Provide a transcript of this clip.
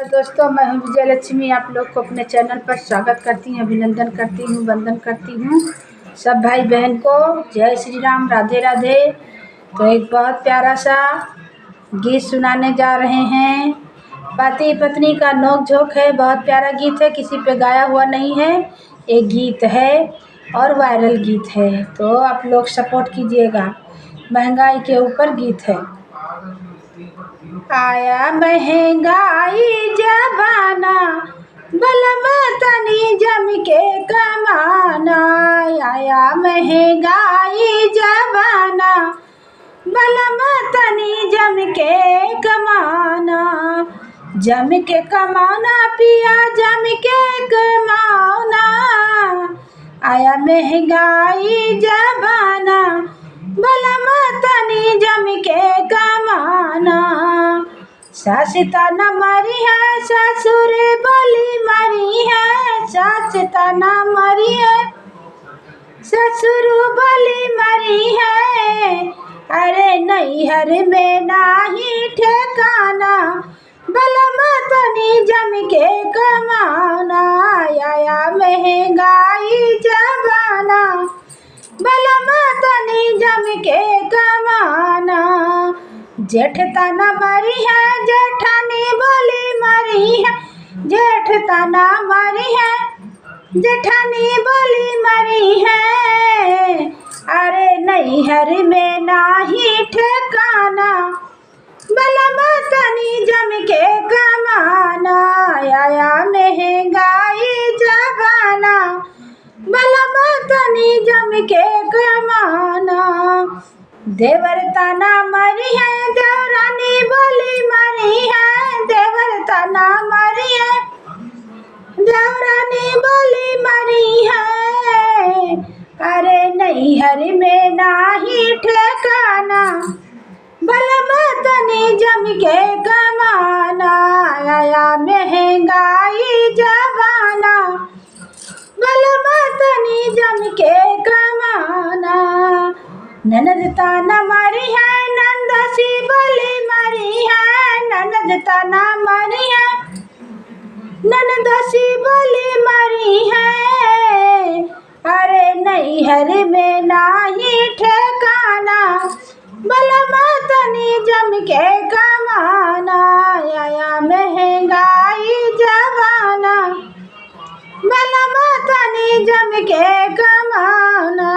तो दोस्तों, मैं हूँ विजय लक्ष्मी। आप लोग को अपने चैनल पर स्वागत करती हूँ, अभिनंदन करती हूँ, वंदन करती हूँ। सब भाई बहन को जय श्री राम, राधे राधे। तो एक बहुत प्यारा सा गीत सुनाने जा रहे हैं। पति पत्नी का नोक झोंक है। बहुत प्यारा गीत है, किसी पे गाया हुआ नहीं है। एक गीत है और वायरल गीत है, तो आप लोग सपोर्ट कीजिएगा। महंगाई के ऊपर गीत है। आया महंगाई जमाना, बलम तनी जम के कमाना। आया महंगाई जमाना, बलम तनी जम के कमाना। जम के कमाना पिया, जम के कमाना। आया महंगाई जमाना, बलम तनी जम के कमाना। सास ताना मरी है, ससुर बोली मरी है। सास ताना मरी है, ससुर बोली मरी है। अरे नैहर में नाही ठिकाना, बलम तनी जम के कमाना। आया महंगाई जमाना, बलम तनी जम के कमाना। जेठ ताना मरी है, जेठानी बोली मरी है। जेठ ताना मरी है, जेठानी बोली मरी है। अरे नैहर में नाही ठिकाना, बलम तनी जम के कमाना। आया महंगाई जमाना, बलम तनी जम के कमाना। देवर ताना मरी है, देवरानी बोली मरी है। देवर ताना मरी है, देवरानी बोली मरी है। अरे नैहर में नाही ठिकाना, बलम तनी जम के कमाना। आया महंगाई जमाना, बलम तनी जम के कमाना। ननद ताना मरी है, नंदसी बोली मरी है। ननद ताना मरी है, नंदसी बोली मरी है। अरे नैहर में नाही ठिकाना, बलम तनी जम के कमाना। आया महंगाई जमाना, बलम तनी जम के कमाना।